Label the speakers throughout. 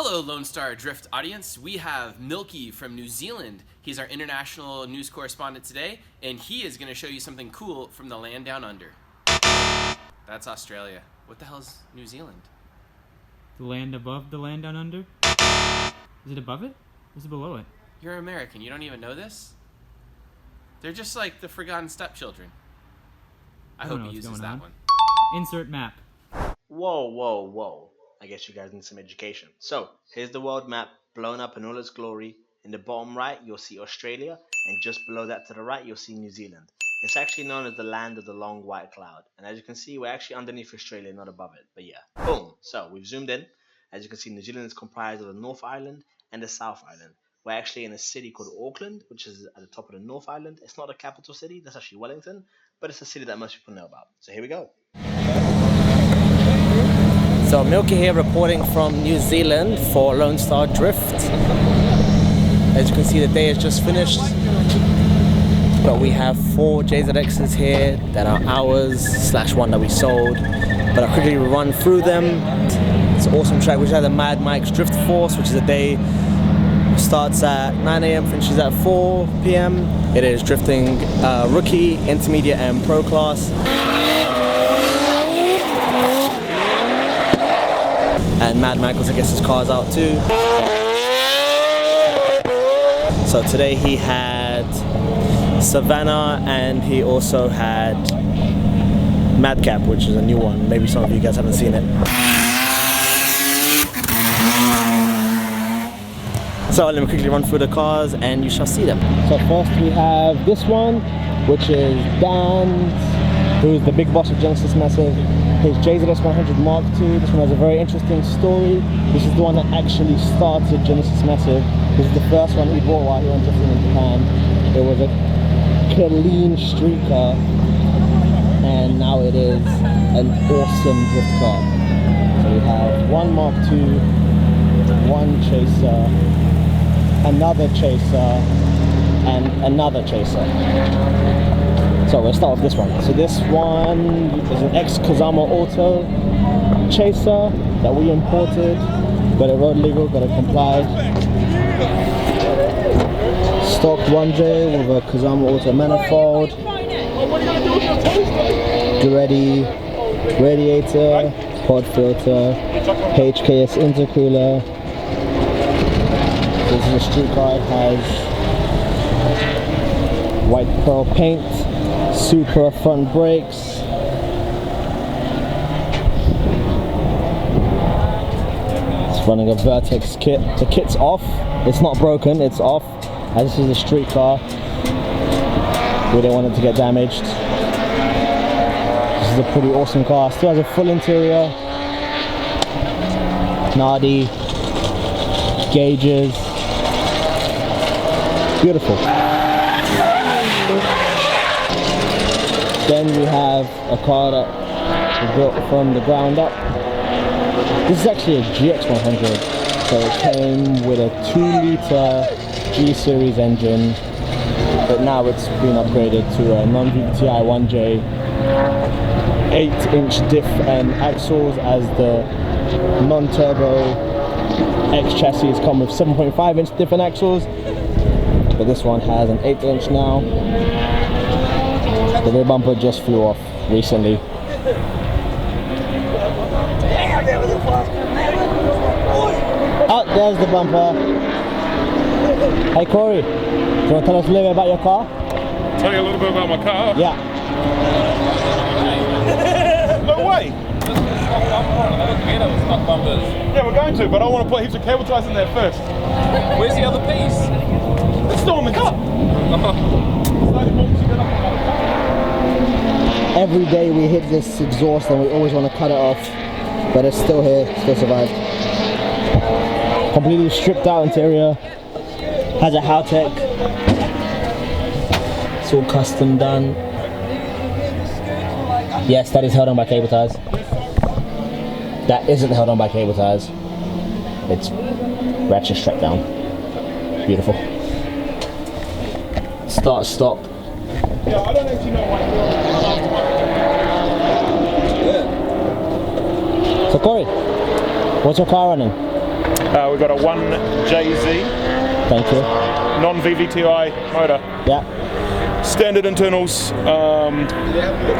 Speaker 1: Hello, Lone Star Drift audience. We have Melike from New Zealand. He's our international news correspondent today, and he is going to show you something cool from the land down under. That's Australia. What the hell's New Zealand?
Speaker 2: The land above the land down under? Is it above it? Or is it below it?
Speaker 1: You're American. You don't even know this? They're just like the forgotten stepchildren. I hope he uses that one.
Speaker 2: Insert map.
Speaker 3: Whoa. I guess you guys need some education. So, here's the world map blown up in all its glory. In the bottom right, you'll see Australia, and just below that to the right, you'll see New Zealand. It's actually known as the land of the long white cloud. And as you can see, we're actually underneath Australia, not above it. But yeah, boom. So, we've zoomed in. As you can see, New Zealand is comprised of the North Island and the South Island. We're actually in a city called Auckland, which is at the top of the North Island. It's not a capital city, that's actually Wellington, but it's a city that most people know about. So here we go.
Speaker 4: So Melike here reporting from New Zealand for Lone Star Drift. As you can see, the day has just finished, but we have 4 JZXs here that are ours / one that we sold, but I'll quickly run through them. It's an awesome track which has a Mad Mike's Drift Force, which is a day starts at 9 AM, finishes at 4 PM. It is drifting rookie, intermediate and pro class. And Mad Mike also gets his cars out too. So today he had Savannah and he also had Madcap, which is a new one. Maybe some of you guys haven't seen it. So let me quickly run through the cars and you shall see them. So first we have this one, which is Dan, who is the big boss of Genesis Massive. His JZX100 Mark II. This one has a very interesting story. This is the one that actually started Genesis Massive. This is the first one he bought while he went drifting in Japan. It was a clean street car, and now it is an awesome drift car. So we have one Mark II, one Chaser, another Chaser, and another Chaser. So we'll start with this one. So this one is an ex-Kazama Auto Chaser that we imported. Got it road legal, got it complied. Stock 1J with a Kazama Auto manifold. Duretti radiator, pod filter, HKS intercooler. This is a street car, it has white pearl paint. Super front brakes. It's running a Vertex kit. The kit's off. It's not broken, it's off. As this is a street car, we didn't want it to get damaged. This is a pretty awesome car. Still has a full interior. Nardi. Gauges. Beautiful. Then we have a car that we built from the ground up. This is actually a GX100, so it came with a 2-liter G-Series engine, but now it's been upgraded to a non-VVTi 1J, 8-inch diff and axles, as the non-turbo X chassis come with 7.5-inch diff and axles, but this one has an 8-inch now. The rear bumper just flew off recently. Oh, there's the bumper. Hey Corey, do you want to tell us a little bit about your car?
Speaker 5: Tell you a little bit about my car?
Speaker 4: Yeah.
Speaker 5: No way! Yeah, we're going to, but I want to put heaps of cable ties in there first.
Speaker 6: Where's the other piece?
Speaker 5: It's still in the car.
Speaker 4: Every day we hit this exhaust and we always want to cut it off, but it's still here, still survived. Completely stripped out interior, has a Haltech, it's all custom done. Yes, that is held on by cable ties. That isn't held on by cable ties. It's ratchet strapped down. Beautiful. Start, stop.
Speaker 5: Yeah, I don't actually know why.
Speaker 4: So Corey, what's your car running?
Speaker 5: We've got a 1JZ
Speaker 4: Thank you.
Speaker 5: non-VVTi motor.
Speaker 4: Yeah.
Speaker 5: Standard internals,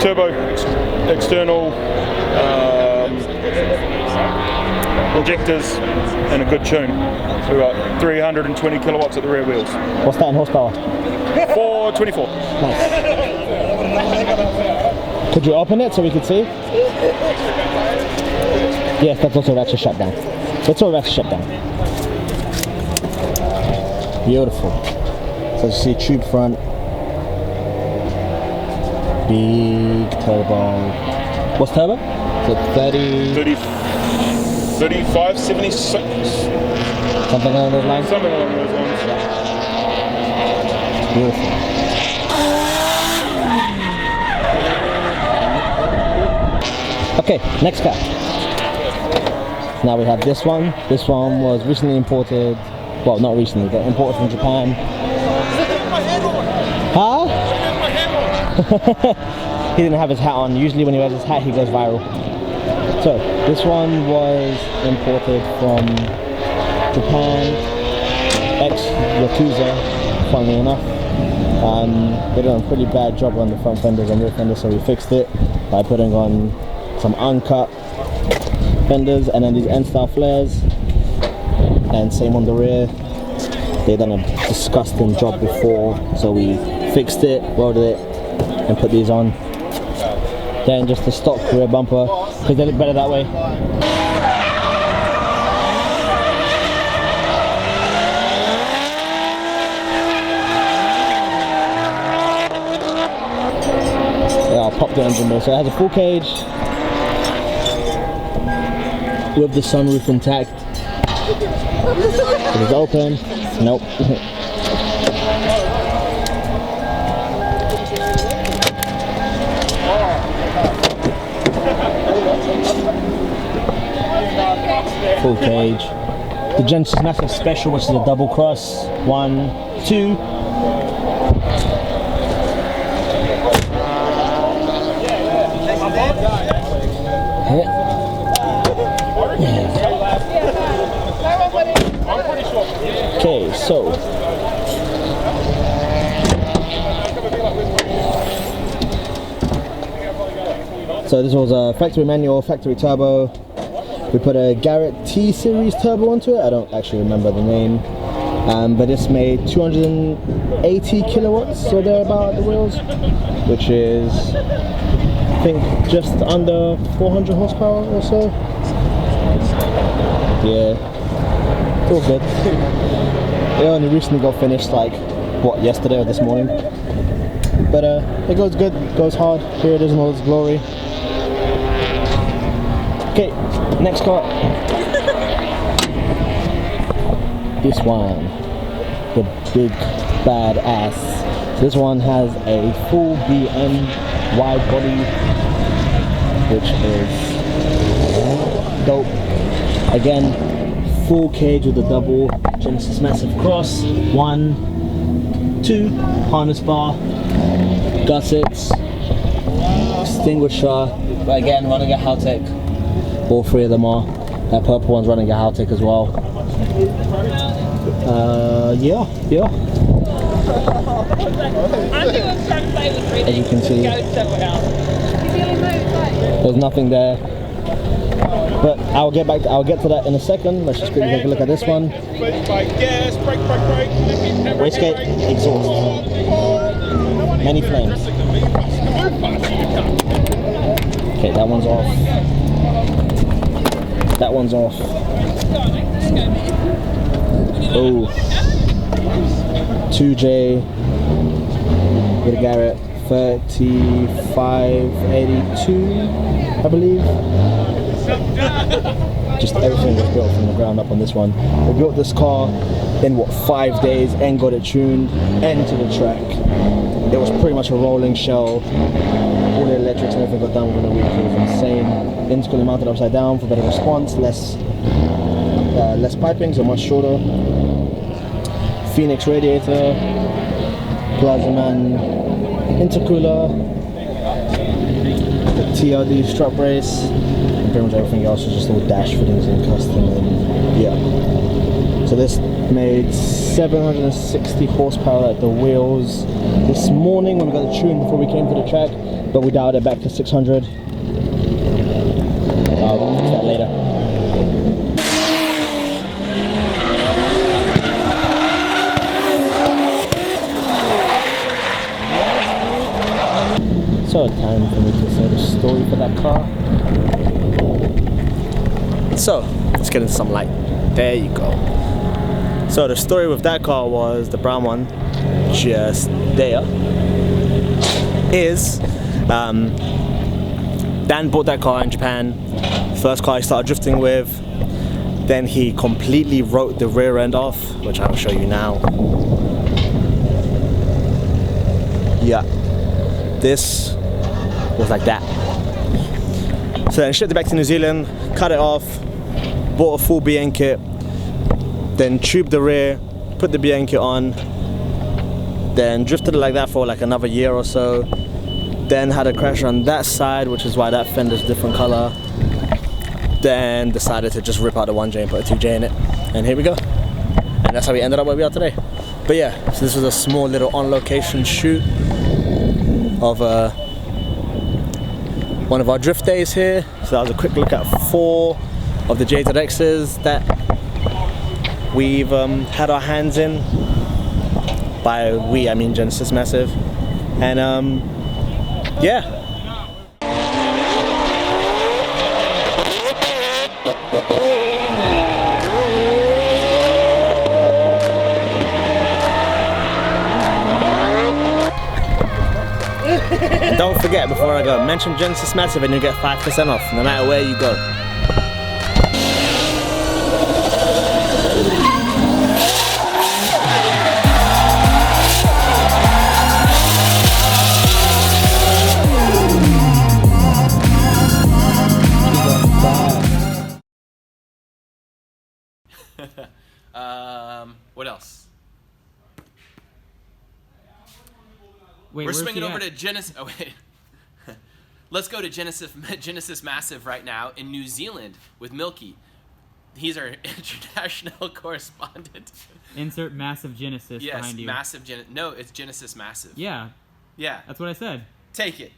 Speaker 5: turbo, external, injectors, and a good tune. We've got 320 kilowatts at the rear wheels.
Speaker 4: What's that in horsepower?
Speaker 5: 424.
Speaker 4: Nice. Could you open it so we could see? Yes, that's also ratchet shutdown. That's all ratchet shutdown. Beautiful. So you see tube front. Big turbo. What's turbo? So 30...
Speaker 5: 35, 76.
Speaker 4: Something along those lines?
Speaker 5: Something along those lines.
Speaker 4: Beautiful. Okay, next car. Now we have this one. This one was recently imported. Well, not recently, but imported from Japan. Huh? He didn't have his hat on. Usually when he wears his hat, he goes viral. So, this one was imported from Japan. Ex-Yakuza, funnily enough. They did a pretty bad job on the front fenders and rear fenders, so we fixed it by putting on some uncut fenders and then these end-style flares, and same on the rear. They done a disgusting job before, so we fixed it, welded it, and put these on. Then just the stock rear bumper, because they look better that way. Yeah, I'll pop the engine bay. So it has a full cage with the sunroof intact. It is open. Nope. Full cage. The Genesis Massive Special, which is a double cross. 1, 2. Okay, so this was a factory manual, factory turbo. We put a Garrett T series turbo onto it. I don't actually remember the name, but this made 280 kilowatts or thereabout at the wheels, which is I think just under 400 horsepower or so. Yeah, it's all good. It only recently got finished, like, what, yesterday or this morning. But it goes good, goes hard. Here it is in all its glory. Okay, next car. This one, the big bad ass. So this one has a full BM wide body, which is dope. Again, full cage with a double Genesis Massive Cross. 1, 2, harness bar, gussets, extinguisher. But again, running a Haltech. All three of them are. That purple one's running a Haltech as well. Yeah. As you can see, there's nothing there. But I'll get to that in a second. Let's just quickly take a look at this one. Wastegate, exhaust. Many flames. Okay, that one's off. That one's off. Oh. 2J with a Garrett 3582, I believe. Just everything was built from the ground up on this one. We built this car in what, 5 days and got it tuned and to the track. It was pretty much a rolling shell. All the electrics and everything got done within a week. It was insane. Intercooler mounted upside down for better response, less piping, so much shorter. Phoenix radiator, Plazaman intercooler, the TRD strut brace, pretty much everything else is just all dash fittings and custom, and yeah. So this made 760 horsepower at the wheels this morning when we got the tune before we came to the track, but we dialed it back to 600. I'll fix that later. So time for me to say the story for that car. So let's get into some light. There you go. So the story with that car was the brown one, just there, is Dan bought that car in Japan. First car he started drifting with. Then he completely wrote the rear end off, which I'll show you now. Yeah, this was like that. So then shipped it back to New Zealand, cut it off, bought a full BN kit, then tubed the rear, put the BN kit on, then drifted it like that for like another year or so, then had a crash on that side, which is why that fender's different color, then decided to just rip out the 1J and put a 2J in it, and here we go. And that's how we ended up where we are today. But yeah, so this was a small little on-location shoot of one of our drift days here. So that was a quick look at 4 of the JZXs that we've had our hands in. By we, I mean Genesis Massive. And yeah. Don't forget, before I go, mention Genesis Massive and you get 5% off, no matter where you go.
Speaker 1: What else?
Speaker 2: Wait,
Speaker 1: We're
Speaker 2: where's
Speaker 1: swinging
Speaker 2: he
Speaker 1: over
Speaker 2: at?
Speaker 1: to Genesis. Oh wait. Let's go to Genesis Massive right now in New Zealand with Melike. He's our international correspondent.
Speaker 2: Insert massive Genesis
Speaker 1: Yes,
Speaker 2: behind you.
Speaker 1: massive No, it's Genesis Massive.
Speaker 2: Yeah,
Speaker 1: Yeah.
Speaker 2: that's what I said.
Speaker 1: Take it.